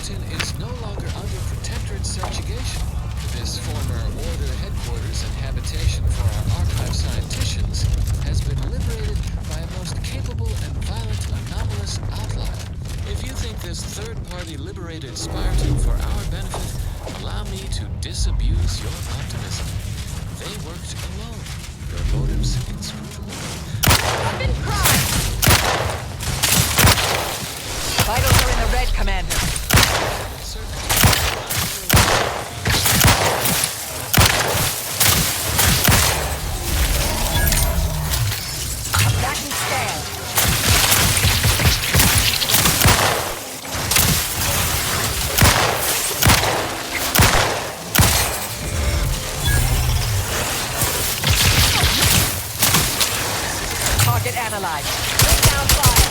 Spartan is no longer under protectorate subjugation. This former Order headquarters and habitation for our archive scienticians has been liberated by a most capable and violent anomalous outlier. If you think this third-party liberated Spartan for our benefit, allow me to disabuse your optimism. They worked alone. Their motives inscrutable. Open crime! Vitals are in the red, Commander. Attacking stand. Target analyzed. Bring down fire.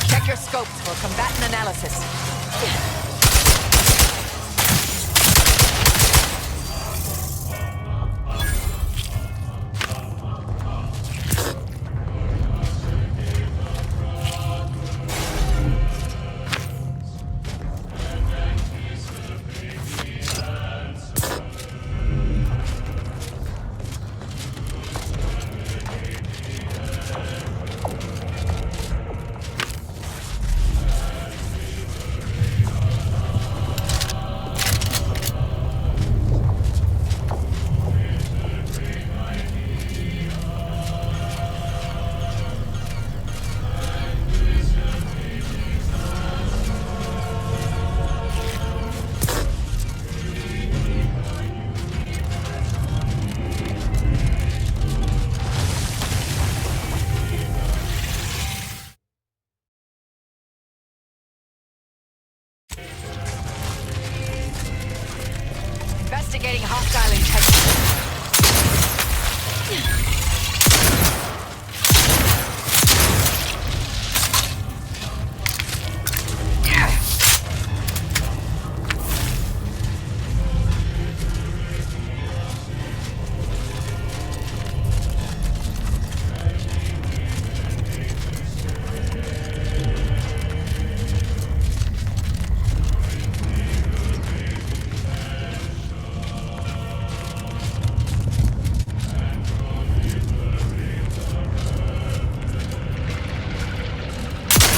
Check your scopes for combatant analysis. Investigating hostile intent.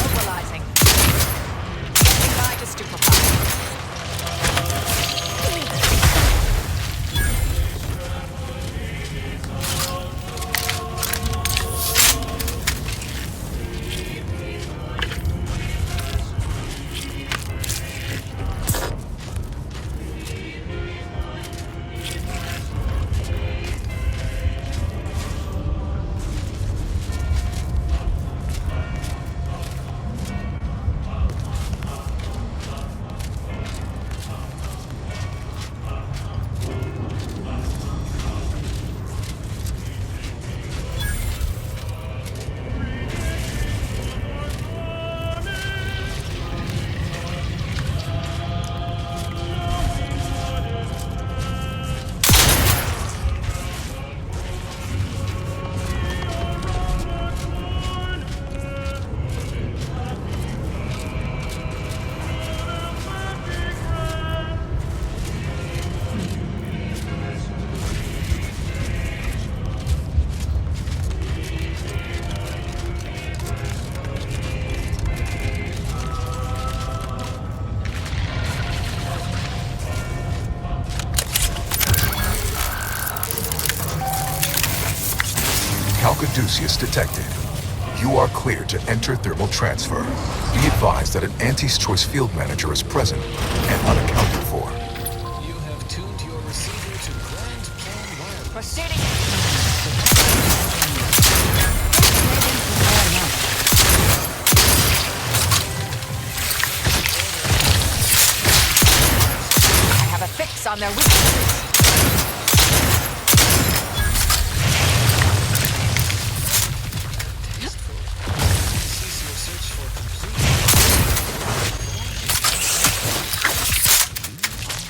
Mobilizing. Getting by to stupefy. Caduceus detected. You are clear to enter thermal transfer. Be advised that an Antes Choice field manager is present and unaccounted for. You have tuned your receiver to Grand Plan Wireless. Proceeding. I have a fix on their weaknesses. Cease your search for complete.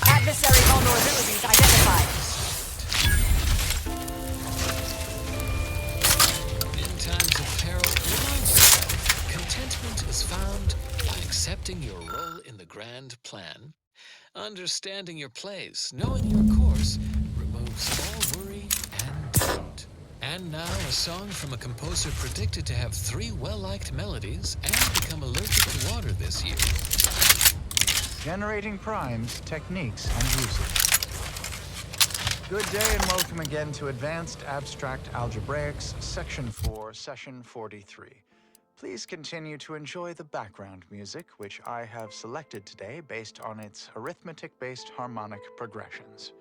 Adversary vulnerabilities and plan. Understanding your place, knowing your course, removes all worry and doubt. And now a song from a composer predicted to have 3 well-liked melodies and become allergic to water this year. Generating primes, techniques, and usage. Good day and welcome again to Advanced Abstract Algebraics, Section 4, Session 43. Please continue to enjoy the background music, which I have selected today based on its arithmetic-based harmonic progressions.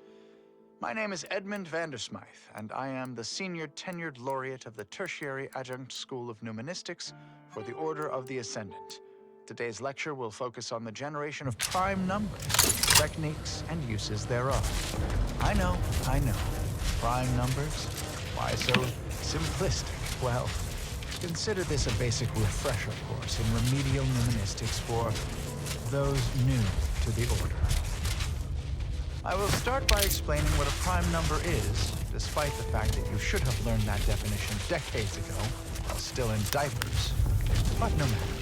My name is Edmund Vandersmythe, and I am the Senior Tenured Laureate of the Tertiary Adjunct School of Numismatics for the Order of the Ascendant. Today's lecture will focus on the generation of prime numbers, techniques, and uses thereof. I know. Prime numbers? Why so simplistic? Well, consider this a basic refresher course in remedial numismatics for those new to the order. I will start by explaining what a prime number is, despite the fact that you should have learned that definition decades ago while still in diapers. But no matter.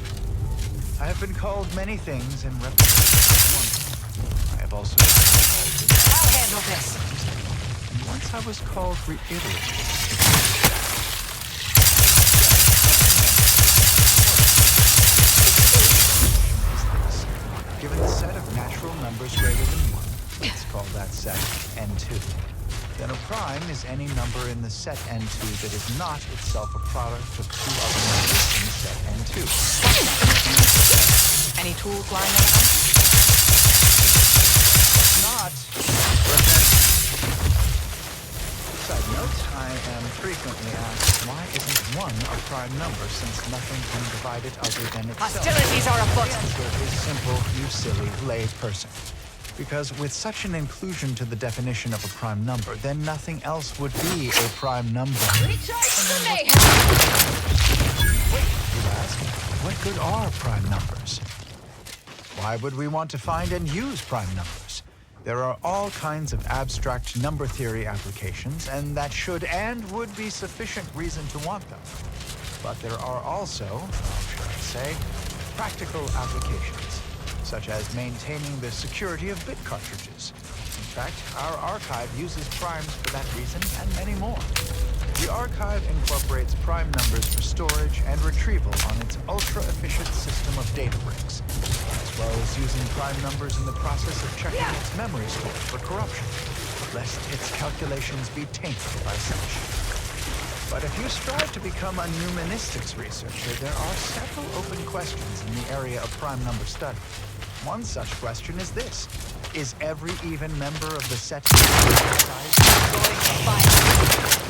I have been called many things in repetition of one. I have also been called... I'll handle this. And once I was called reiterative. Given a set of natural numbers greater than 1, let's call that set n2. Then a prime is any number in the set n2 that is not itself a product of 2 other numbers in the set n2. Any tools lying around? Not. Side note, I am frequently asked, why isn't 1 a prime number since nothing can divide it other than itself? Hostilities are afoot. The answer is simple, you silly lay person. Because with such an inclusion to the definition of a prime number, then nothing else would be a prime number. Recharge the mayhem. Wait, you ask, what good are prime numbers? Why would we want to find and use prime numbers? There are all kinds of abstract number theory applications, and that should and would be sufficient reason to want them. But there are also, how should I say, practical applications, such as maintaining the security of bit cartridges. In fact, our archive uses primes for that reason and many more. The archive incorporates prime numbers for storage and retrieval on its ultra-efficient system of data bricks, as well as using prime numbers in the process of checking its memory stores for corruption, lest its calculations be tainted by such. But if you strive to become a numismatics researcher, there are several open questions in the area of prime number study. One such question is this: is every even member of the set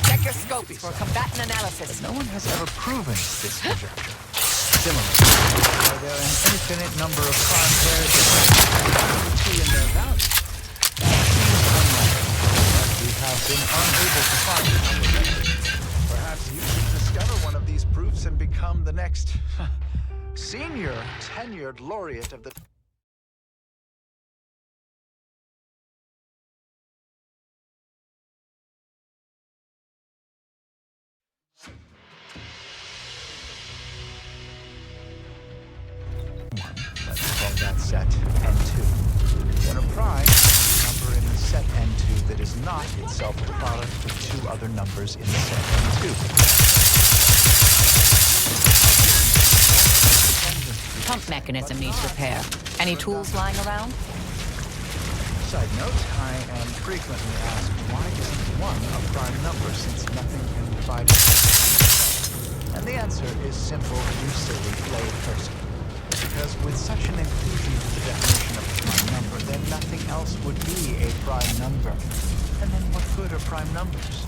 Check your scopes for combatant analysis. no one has ever proven this conjecture. Similarly, are there an infinite number of prime pairs that key in their value? That seems unlikely, but we have been unable to find it on the record. Perhaps you should discover one of these proofs and become the next Senior Tenured Laureate of the... Let's call that set n2. Then a prime is a number in the set n2 that is not itself a product of 2 other numbers in the set n2. Pump mechanism needs repair. Any tools lying around? Side note, I am frequently asked, why isn't 1 a prime number since nothing can divide it? And the answer is simple, you silly lay person. Because with such an inclusion to the definition of a prime number, then nothing else would be a prime number. And then what good are prime numbers?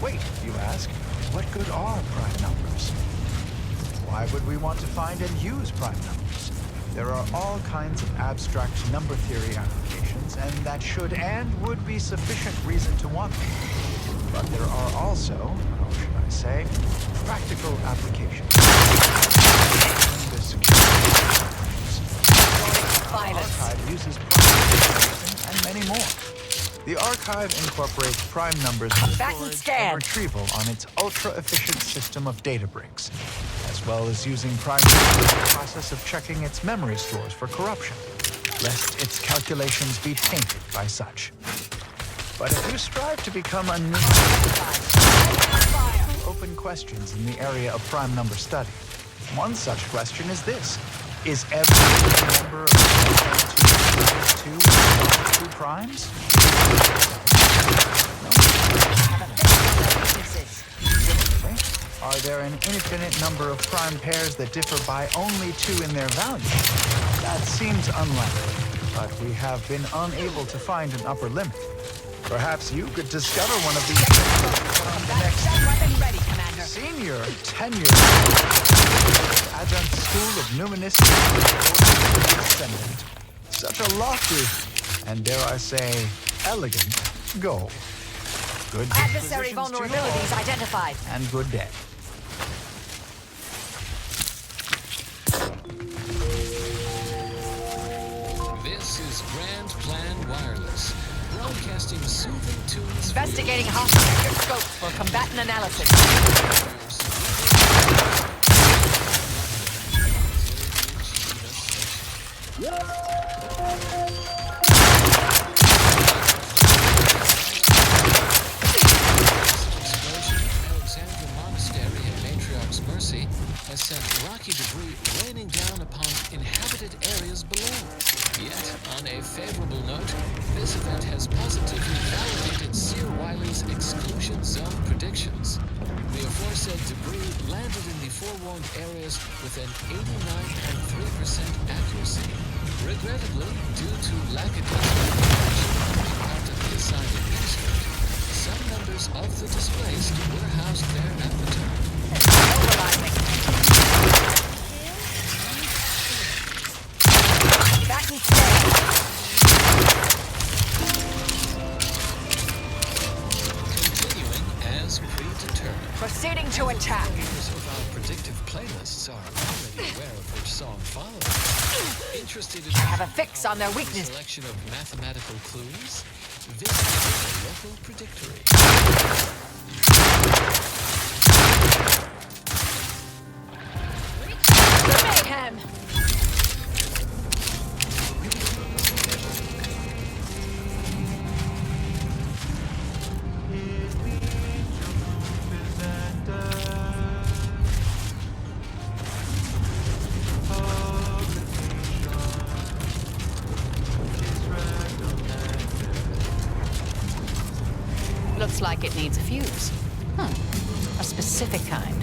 Wait, you ask, what good are prime numbers? Why would we want to find and use prime numbers? There are all kinds of abstract number theory applications, and that should and would be sufficient reason to want them. But there are also, how should I say, practical applications. The security archive uses prime and many more. The archive incorporates prime numbers for storage and retrieval on its ultra-efficient system of data bricks, as well as using prime numbers in the process of checking its memory stores for corruption, lest its calculations be tainted by such. But if you strive to become a new open questions in the area of prime number study, one such question is this: is every number of two primes? Are there an infinite number of prime pairs that differ by only 2 in their value? That seems unlikely, but we have been unable to find an upper limit. Perhaps you could discover one of these from the next Weapon ready, Commander. senior tenured adjunct school of nuministic ascendant. Such a lofty and, dare I say, elegant goal. Good Adversary dispositions to you vulnerabilities all, identified. and good day. This is Grand Plan Wireless, broadcasting soothing tunes. Investigating hostile scopes for combatant analysis. Alexandra Monastery and Matriarch's Mercy has sent rocky debris raining down upon inhabited areas below. Yet, on a favorable note, this event has positively validated Seer Wiley's exclusion zone predictions. The aforesaid debris landed in the forewarned areas with an 89.3% accuracy. Regrettably, due to lackadaisical information on the part of the assigned administrator, some members of the displaced were housed there at the time. Overlapping. Back and stay. Continuing as predetermined. Proceeding to attack. Readers of our predictive playlists are already aware of which song follows. Interested in I have a fix on their a weakness. selection of mathematical clues? Visit the local predictory. Mayhem. Looks like it needs a fuse. A specific kind.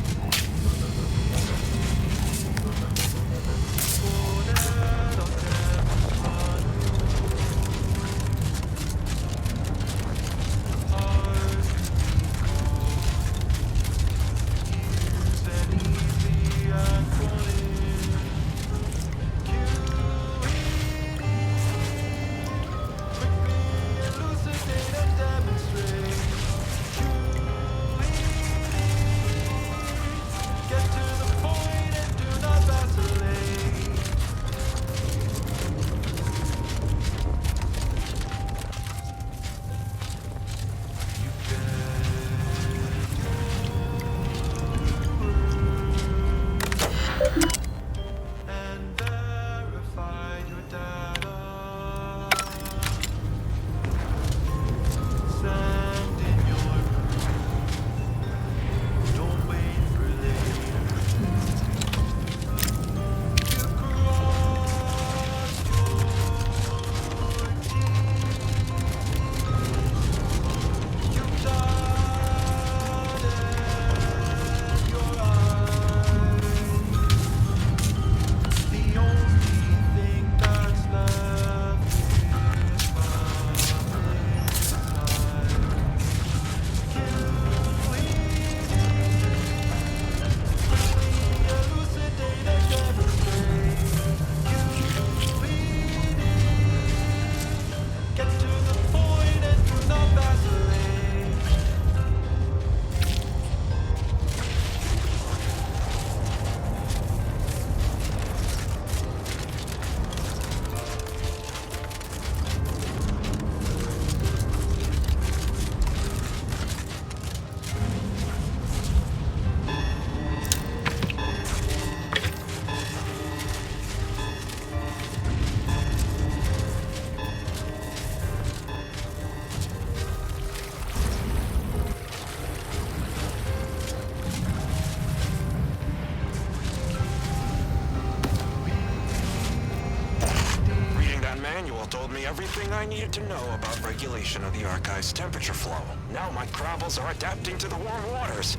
everything I needed to know about regulation of the Archive's temperature flow. Now my Crabbles are adapting to the warm waters.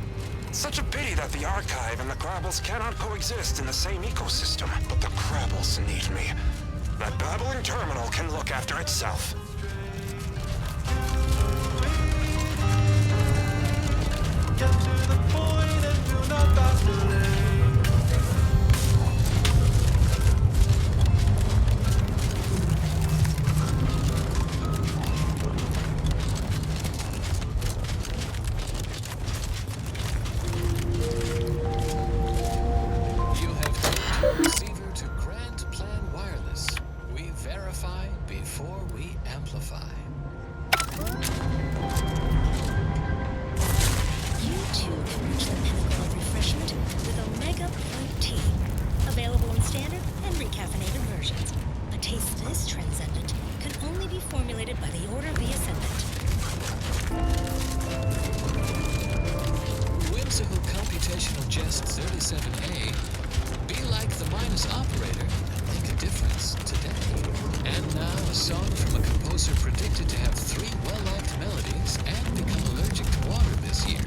It's such a pity that the Archive and the Crabbles cannot coexist in the same ecosystem. But the Crabbles need me. That babbling terminal can look after itself. Get to the point and do not vacillate. You have tuned your receiver to Grand Plan Wireless. We verify before we amplify. You too can reach the pinnacle of refreshment with Omega Point Tea. Available in standard and recaffeinated versions. A taste this transcendent can only be formulated by the Order of the Ascendant. Whimsical computational jest 37A. Be like the Minus operator and make a difference today. And now a song from a composer predicted to have 3 well-liked melodies and become allergic to water this year.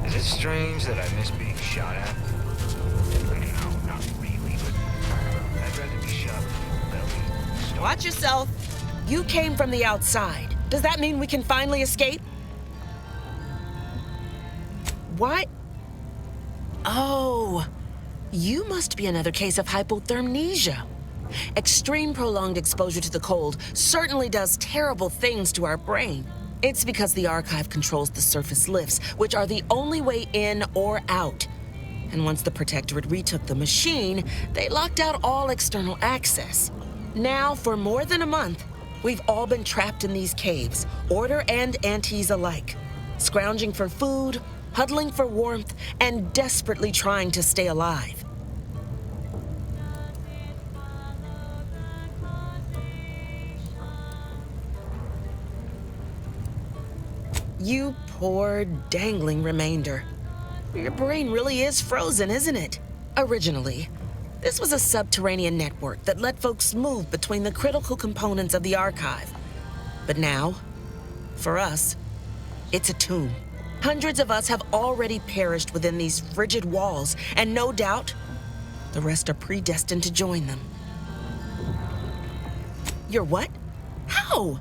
Is it strange that I miss being shot at? No, not really, but I'd rather be shot in the belly. Watch yourself. You came from the outside. Does that mean we can finally escape? What? Oh, you must be another case of hypothermia. Extreme prolonged exposure to the cold certainly does terrible things to our brain. It's because the Archive controls the surface lifts, which are the only way in or out. And once the Protectorate retook the machine, they locked out all external access. Now, for more than a month, we've all been trapped in these caves, Order and Antes alike, scrounging for food, huddling for warmth, and desperately trying to stay alive. You poor, dangling remainder. Your brain really is frozen, isn't it? Originally, this was a subterranean network that let folks move between the critical components of the Archive. But now, for us, it's a tomb. Hundreds of us have already perished within these frigid walls, and no doubt, the rest are predestined to join them. You're what? How?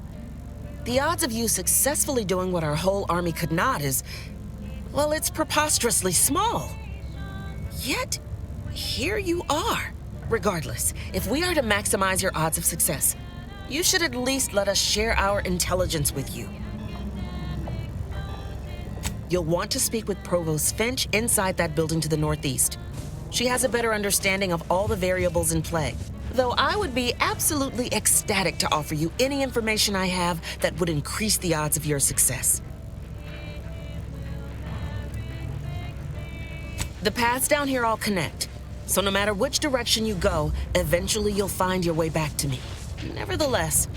The odds of you successfully doing what our whole army could not is, well, it's preposterously small. Yet, here you are. Regardless, if we are to maximize your odds of success, you should at least let us share our intelligence with you. You'll want to speak with Provost Finch inside that building to the northeast. She has a better understanding of all the variables in play. Though I would be absolutely ecstatic to offer you any information I have that would increase the odds of your success. The paths down here all connect, so no matter which direction you go, eventually you'll find your way back to me. Nevertheless,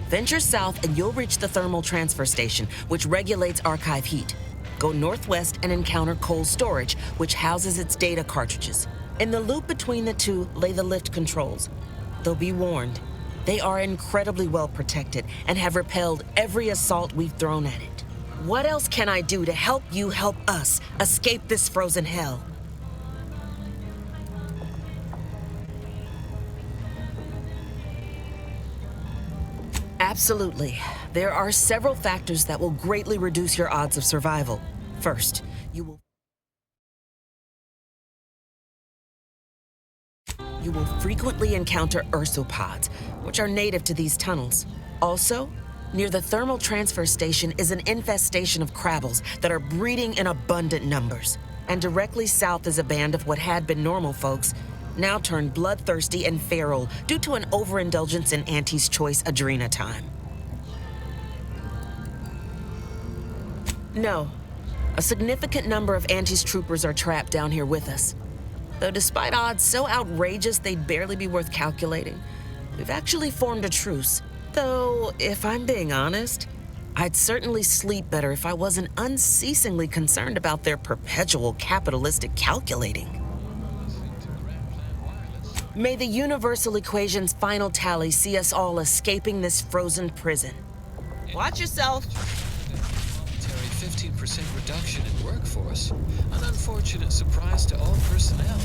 venture south and you'll reach the thermal transfer station, which regulates Archive heat. Go northwest and encounter cold storage, which houses its data cartridges. In the loop between the two lay the lift controls. Though be warned, they are incredibly well protected and have repelled every assault we've thrown at it. What else can I do to help you help us escape this frozen hell? Absolutely. There are several factors that will greatly reduce your odds of survival. First, you will you will frequently encounter ursopods, which are native to these tunnels. Also, near the thermal transfer station is an infestation of crabbles that are breeding in abundant numbers. And directly south is a band of what had been normal folks, now turned bloodthirsty and feral due to an overindulgence in Auntie's Choice Adrena time. No, a significant number of Auntie's troopers are trapped down here with us. Though despite odds so outrageous they'd barely be worth calculating, we've actually formed a truce. Though, if I'm being honest, I'd certainly sleep better if I wasn't unceasingly concerned about their perpetual capitalistic calculating. May the universal equation's final tally see us all escaping this frozen prison. Watch yourself. 15% reduction in workforce, an unfortunate surprise to all personnel.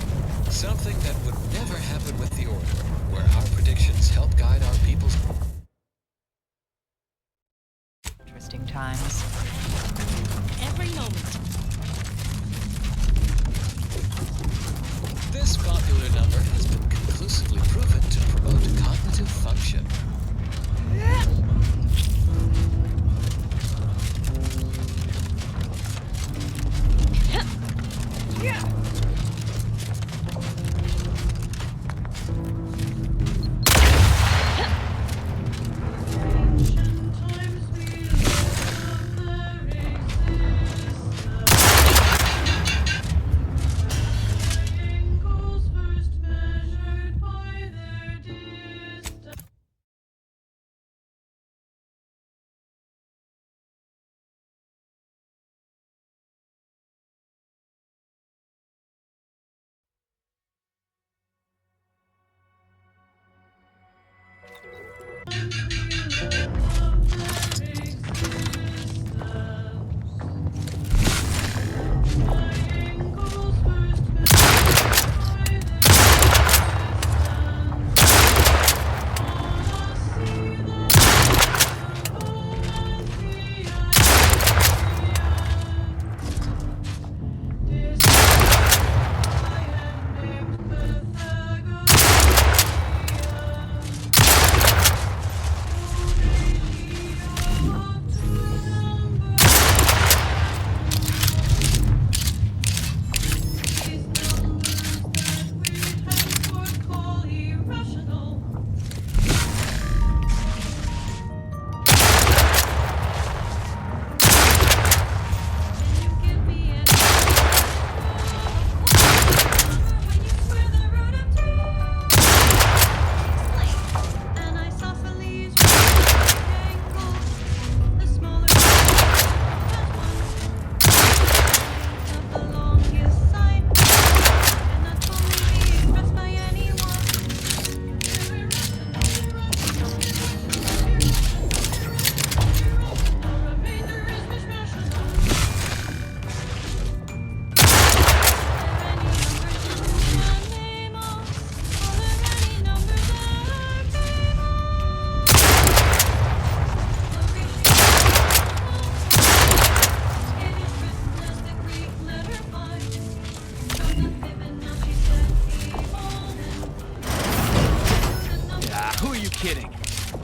Something that would never happen with the Order, where our predictions help guide our people's... Interesting times. Every moment. This popular number has been conclusively proven to promote cognitive function.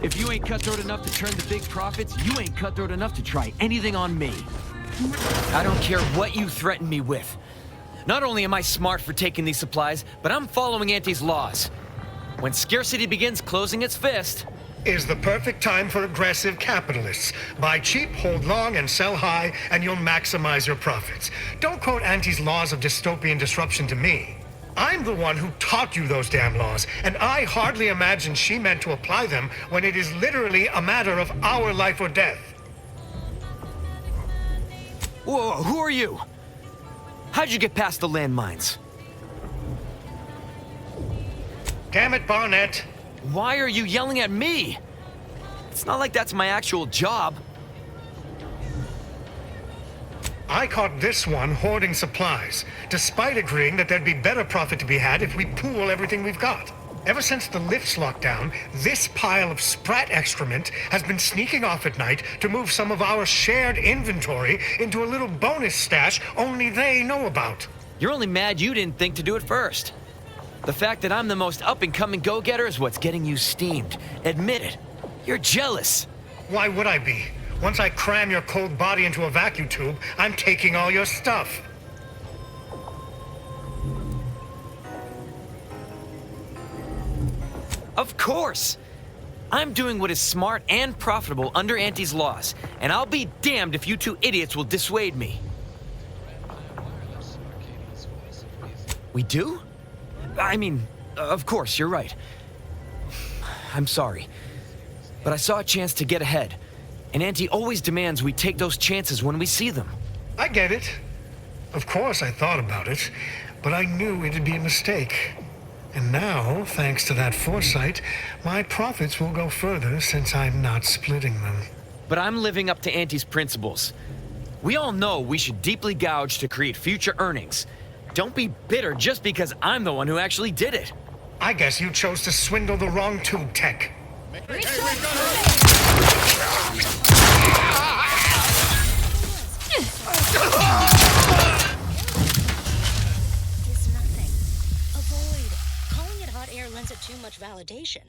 If you ain't cutthroat enough to turn the big profits, you ain't cutthroat enough to try anything on me. I don't care what you threaten me with. Not only am I smart for taking these supplies, but I'm following Auntie's laws. When scarcity begins closing its fist... Is the perfect time for aggressive capitalists. Buy cheap, hold long, and sell high, and you'll maximize your profits. Don't quote Auntie's laws of dystopian disruption to me. I'm the one who taught you those damn laws, and I hardly imagine she meant to apply them when it is literally a matter of our life or death. Whoa, who are you? How'd you get past the landmines? Damn it, Barnett. Why are you yelling at me? It's not like that's my actual job. I caught this one hoarding supplies, despite agreeing that there'd be better profit to be had if we pool everything we've got. Ever since the lifts locked down, this pile of sprat excrement has been sneaking off at night to move some of our shared inventory into a little bonus stash only they know about. You're only mad you didn't think to do it first. The fact that I'm the most up-and-coming go-getter is what's getting you steamed. Admit it. You're jealous. Why would I be? Once I cram your cold body into a vacuum tube, I'm taking all your stuff. Of course! I'm doing what is smart and profitable under Auntie's laws, and I'll be damned if you two idiots will dissuade me. We do? I mean, of course, you're right. I'm sorry. But I saw a chance to get ahead, and Auntie always demands we take those chances when we see them. I get it. Of course I thought about it, but I knew it'd be a mistake. And now, thanks to that foresight, my profits will go further since I'm not splitting them. But I'm living up to Auntie's principles. We all know we should deeply gouge to create future earnings. Don't be bitter just because I'm the one who actually did it. I guess you chose to swindle the wrong tube tech. Lends it too much validation.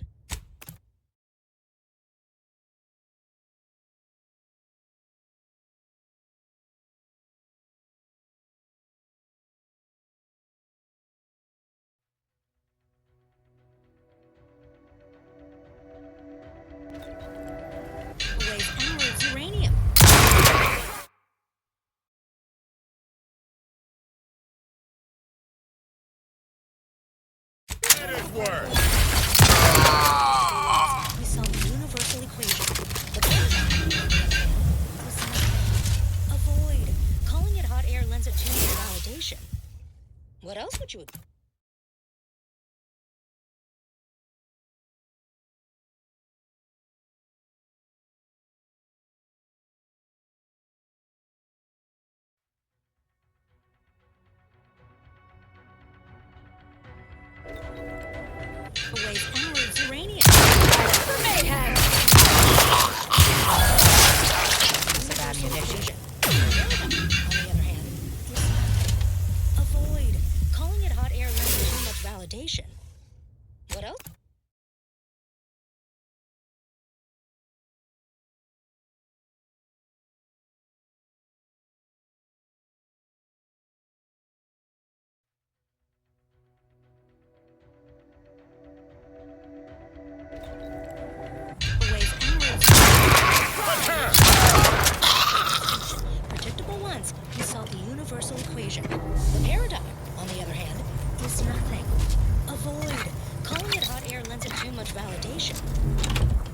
Waste emeralds, uranium. It is work. We solve the universal equation. The paradox. Avoid. Calling it hot air lends it too much validation. What else would you... Waste emeralds, uranium. For mayhem! Of ammunition. On the other hand, avoid. Calling it hot air lends it too much validation. What else? Predictable once, we solve the universal equation. The paradigm, on the other hand, is nothing. Avoid. Calling it hot air lends it too much validation.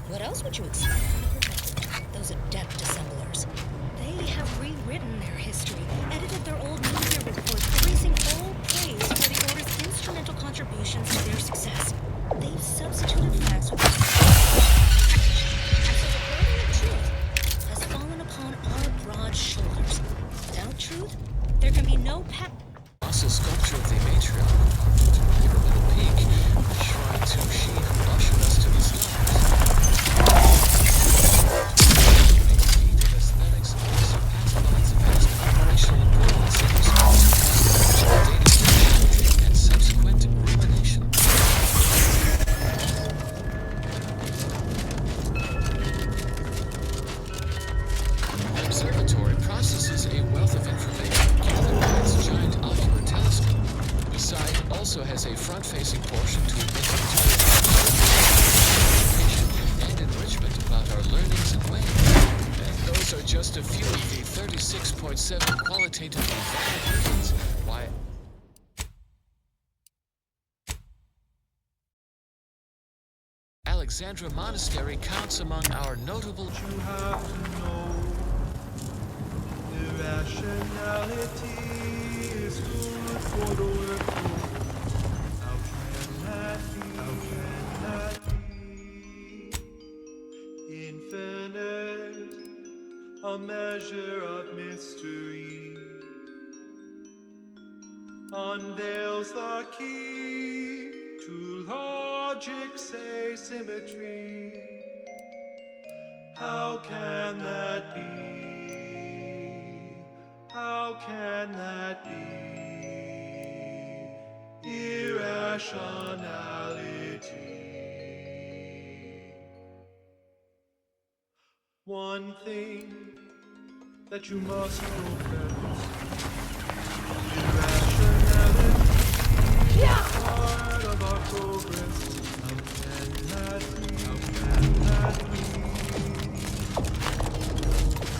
What else would you expect from the Protectorate? Those adept assemblers. They have rewritten their history, edited their old media reports, erasing all praise for the Order's instrumental contributions to their success. They've substituted facts with truth has fallen upon our broad shoulders. Without truth, there can be no path. Colossal sculpture of the matriarch, to Pyramidal Peak, a shrine to she who ushered us to the stars. Aesthetics surpass lines of operational improvements in response to and subsequent rumination. The observatory processes a wealth of information gathered by its giant ocular telescope. The site also has a front-facing portion to admit education and enrichment about our learnings and ways. And those are just a few of the 36.7 qualitatively valid reasons why Alexandra Monastery counts among our notable... You have to know irrationality is good for the workflow. How can that be? How can that be? Infinite, a measure of mystery, unveils the key to logic's asymmetry. How can that be? How can that be? irrationality. One thing that you must profess. Irrationality is part of our progress. How can that be?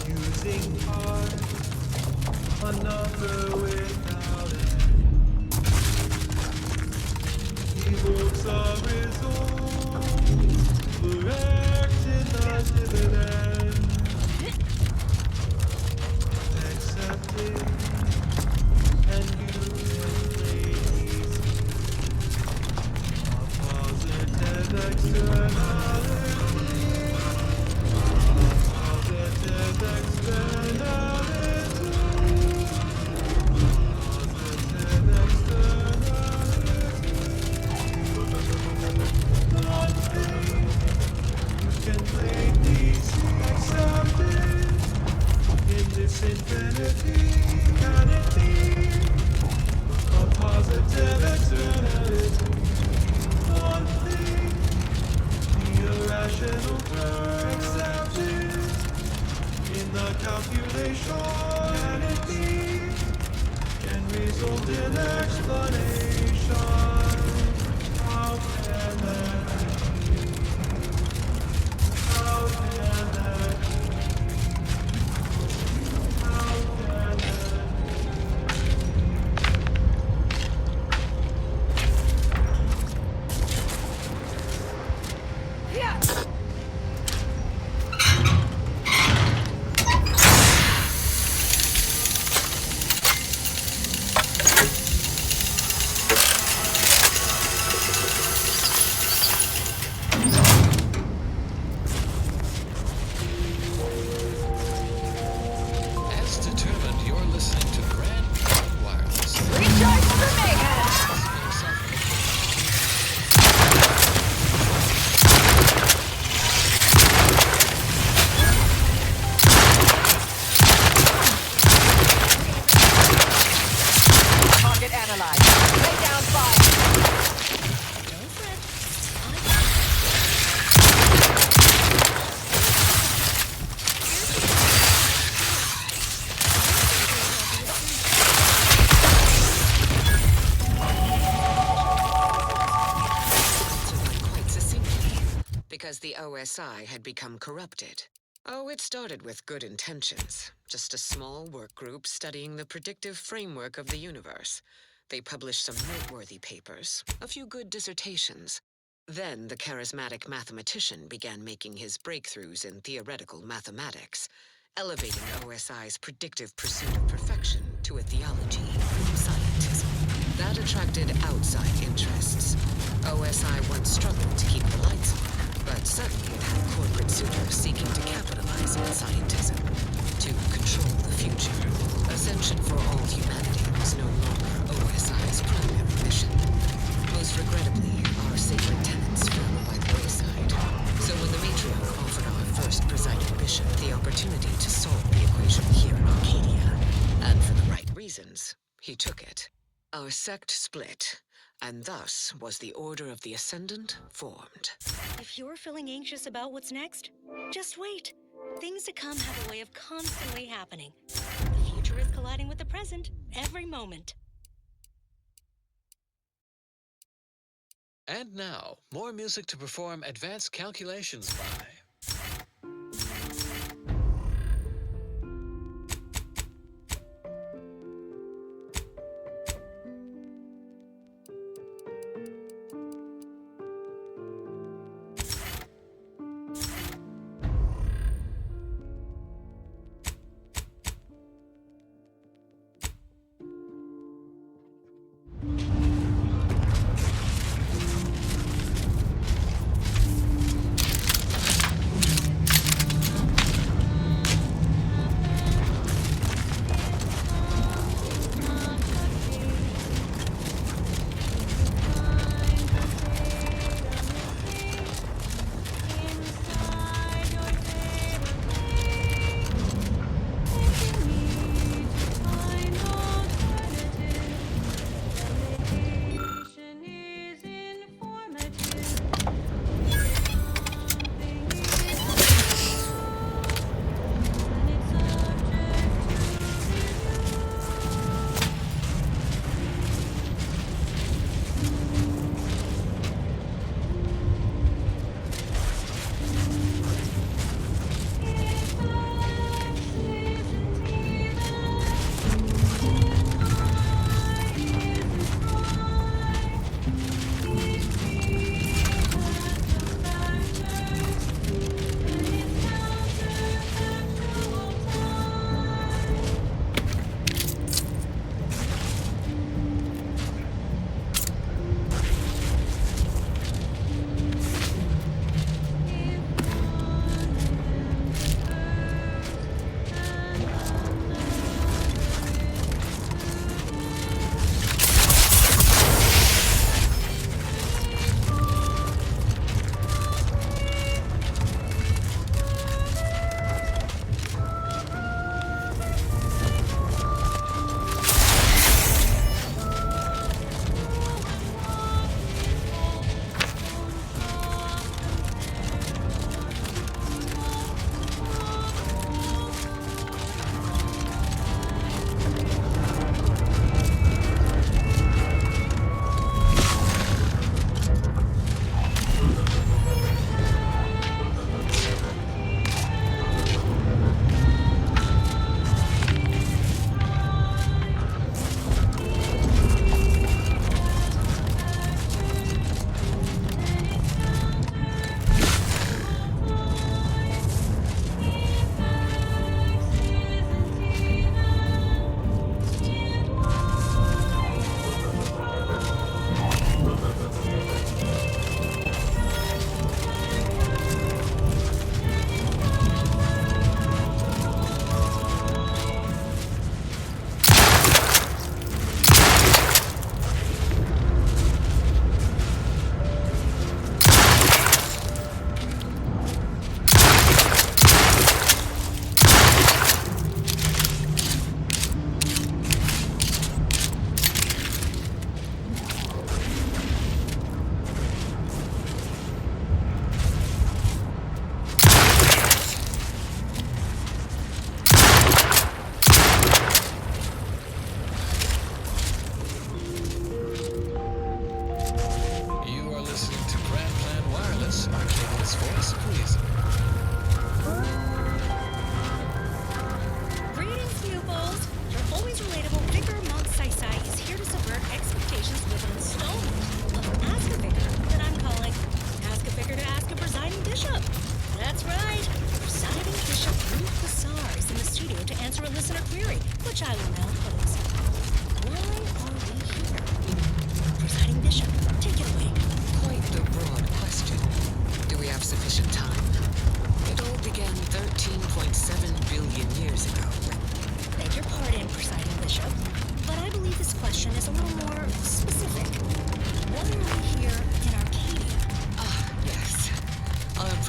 Using part, another without it. Evokes a result, correct in the dividend. Accept it, and you can play easy. A positive externality. A positive externality. Positive externality. Nothing you can play easy. Accept it. In this infinity, can it be a positive externality? One thing, the irrational term accepted in the calculation, can it be, can result in explanation. How can that be? How can that be? As determined, you're listening to Grand Prix Wireless. Recharge for mayhem! Target analyzed. Lay down fire. Don't fret. Quite succinctly, because the OSI had become corrupted. Oh, it started with good intentions. Just a small work group studying the predictive framework of the universe. They published some noteworthy papers, a few good dissertations. Then the charismatic mathematician began making his breakthroughs in theoretical mathematics, elevating OSI's predictive pursuit of perfection to a theology, scientism. That attracted outside interests. OSI once struggled to keep the lights on, but suddenly it had corporate suitors seeking to capitalize on scientism, to control the future. Ascension for all humanity was no longer OSI's primary mission. Most regrettably, our sacred tenets fell by the wayside. So when the matriarch offered our first presiding bishop the opportunity to solve the equation here in Arcadia, and for the right reasons, he took it. Our sect split, and thus was the Order of the Ascendant formed. If you're feeling anxious about what's next, just wait. Things to come have a way of constantly happening. The future is colliding with the present every moment. And now, more music to perform advanced calculations by.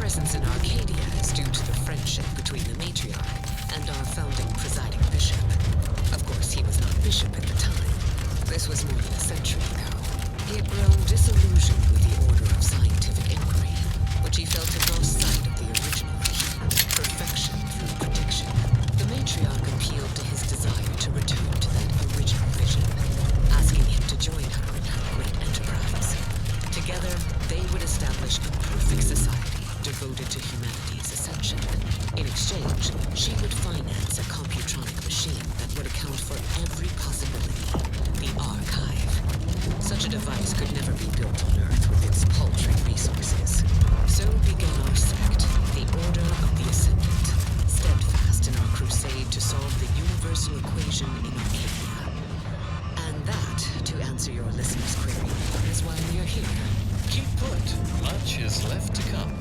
presence in Arcadia is due to the friendship between the matriarch and our founding presiding bishop. Of course, he was not bishop at the time. This was more than a century ago. He had grown disillusioned with the order of scientific inquiry, which he felt had lost sight of the original vision, perfection through prediction. The matriarch appealed to his desire to return to that original vision, asking him to join her in her great enterprise. Together, they would establish a perfect society devoted to humanity's ascension. In exchange, she would finance a computronic machine that would account for every possibility, the Archive. Such a device could never be built on Earth with its paltry resources. So began our sect, the Order of the Ascendant, steadfast in our crusade to solve the universal equation in Arcadia. And that, to answer your listener's query, is why we are here. Keep put. Much is left to come.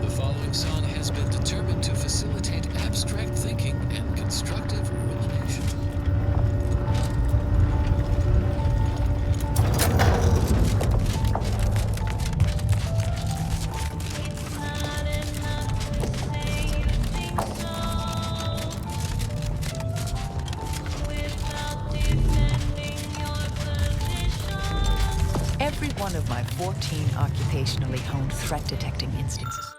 The following song has been determined to facilitate abstract thinking and constructive rumination. Every one of my 14 occupationally honed threat detecting instincts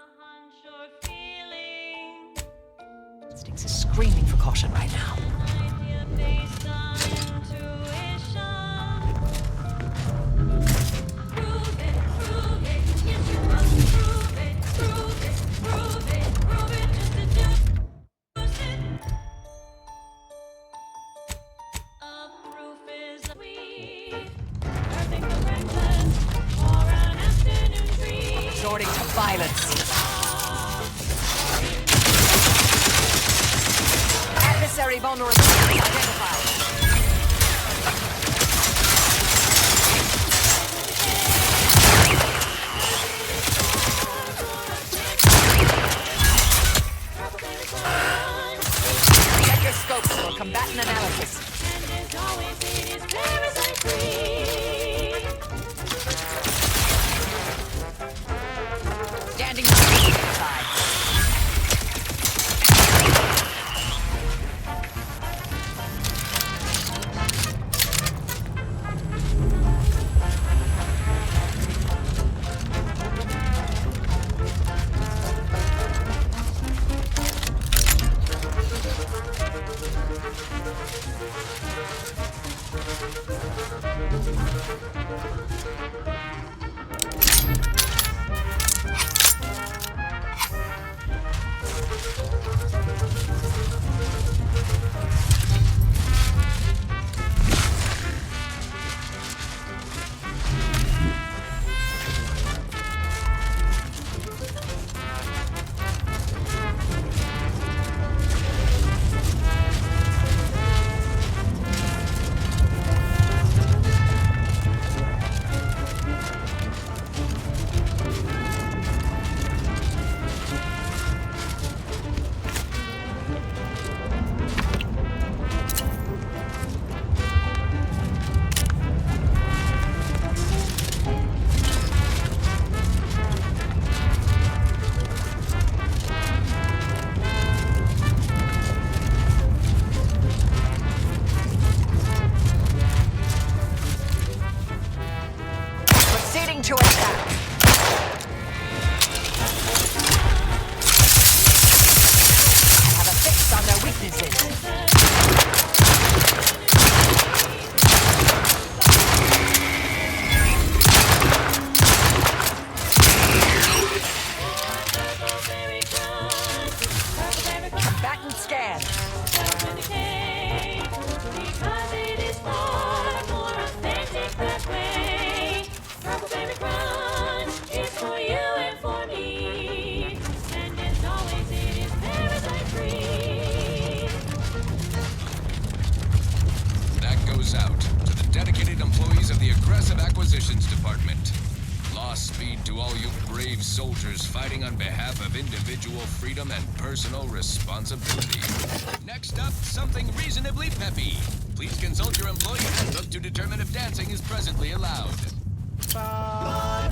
is screaming for caution right now. Resorting to violence. Adversary vulnerability identified. Check your scopes for combatant analysis. Standing side. To attack. I have a fix on their weaknesses. Combatant scan. Because it is far more authentic that way. Huckleberry Crunch is for you and for me. And as always, it is parasite free. That goes out to the dedicated employees of the Aggressive Acquisitions Department. Lost speed to all you brave soldiers fighting on behalf of individual freedom and personal responsibility. Next up, something reasonably peppy. Please consult your employee handbook to determine if dancing is presently allowed. Try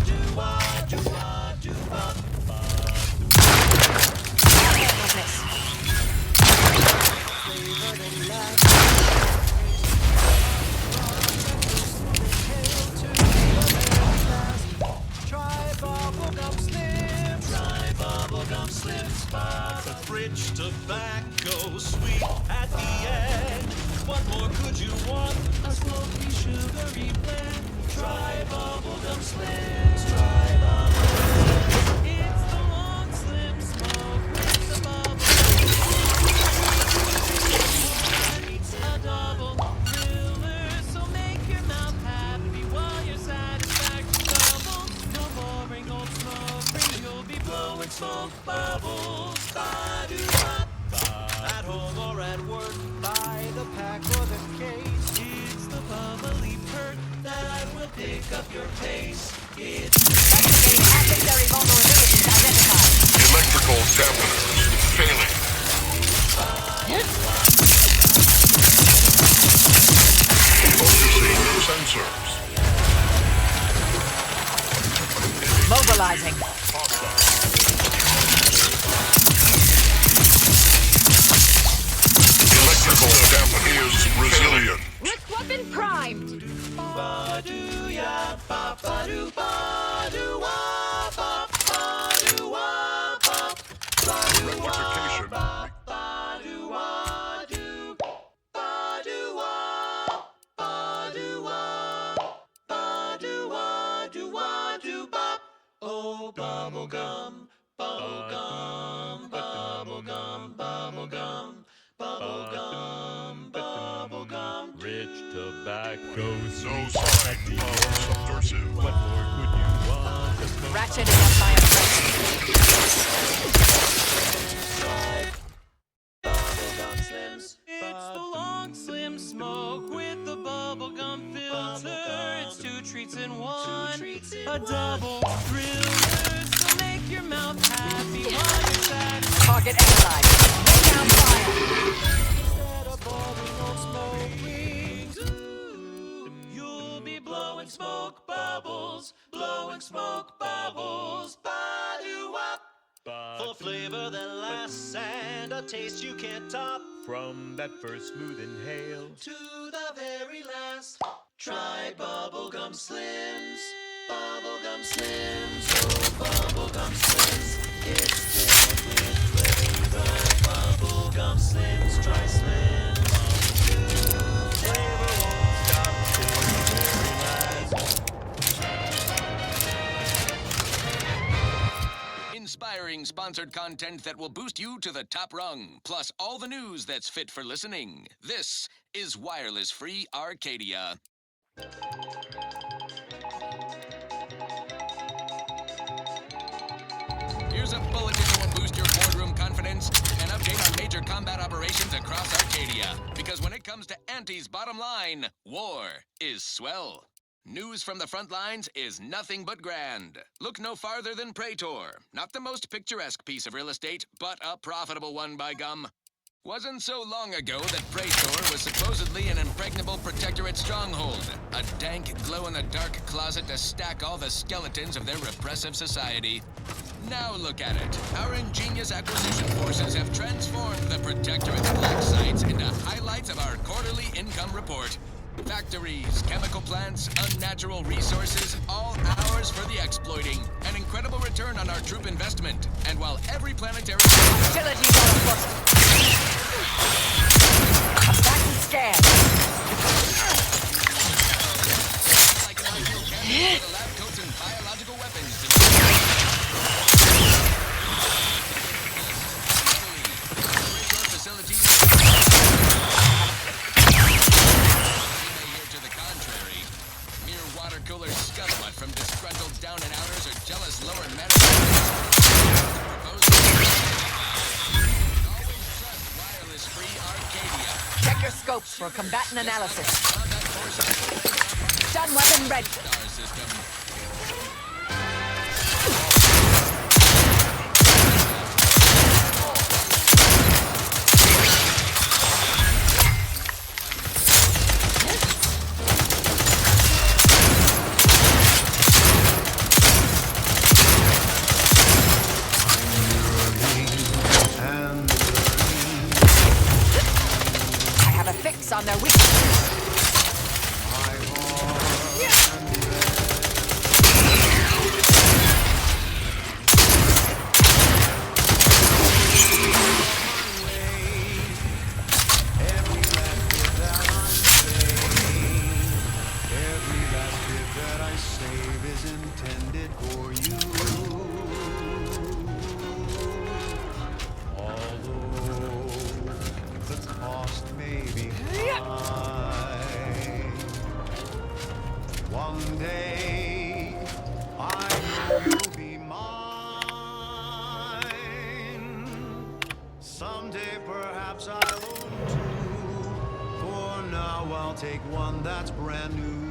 bubblegum slim. Try bubblegum slim spots. A rich tobacco, sweet at the end. What more could you want? A smoky, sugary blend. Try bubblegum slims. Try bubblegum. It's the long slim smoke with the bubblegum. It's a double filler, so make your mouth happy while your satisfaction doubles. No boring old smoke, you'll be blowing smoke bubbles. Ba-do-ba. At home or at work, by the pack or the case, it's the bubbly perk that will pick up your pace. It's secondary vulnerabilities identified. Electrical dampeners failing. Focusing sensors. Mobilizing. Electrical dampeners resilient. Rift weapon primed. Ba-do-ya, ba-ba-do-ba-do-wa, ba-ba-do-wa, ba-ba-do-wa, ba-ba-do-wa-do, ba-do-wa, ba-do-wa, ba-do-wa-do-wa-do-bop. Oh, bubblegum, bubblegum, bubblegum, bubblegum, bubblegum, bubblegum. Rich tobacco, No sign of subversive. what more could you want? Ratchet and fire Bubblegum slims. It's the long slim smoke with the bubblegum filter. It's two treats in one. A double thriller. So make your mouth happy while you're satisfied. target analyzed. Lay down fire. Instead of boiling old smoke rings, you'll be blowing smoke bubbles. Blowing smoke bubbles. Ba-do-wop. For flavor that lasts and a taste you can't top. From that first smooth inhale to the very last. Try bubblegum slims. Bubblegum slims. Oh, bubblegum slims. It's filled with flavor. Bubblegum slims. Try slims. Flavor won't stop till the very last. Inspiring sponsored content that will boost you to the top rung, plus all the news that's fit for listening. This is Wireless Free Arcadia. Here's a bulletin that will boost your boardroom confidence and update on major combat operations across Arcadia. Because when it comes to Auntie's bottom line, war is swell. News from the front lines is nothing but grand. Look no farther than Praetor. Not the most picturesque piece of real estate, but a profitable one by gum. Wasn't so long ago that Praetor was supposedly an impregnable protectorate stronghold. A dank, glow-in-the-dark closet to stack all the skeletons of their repressive society. Now look at it. Our ingenious acquisition forces have transformed the protectorate's black sites into highlights of our quarterly income report. Factories, chemical plants, unnatural resources, all ours for the exploiting. An incredible return on our troop investment. And while every planetary... Hostilities on foot. Attack and scan. Like an ideal candidate for the lab coats and biological weapons to... facilities... to the contrary. Mere water cooler scuttlebutt from disgruntled down and outers or jealous lower management. Always trust Wireless Free Arcadia. Check your scopes for combatant analysis. Stun weapon ready. Star system. save is intended for you. Although the cost may be high, one day I know you'll be mine. Someday perhaps I'll own two. For now I'll take one that's brand new.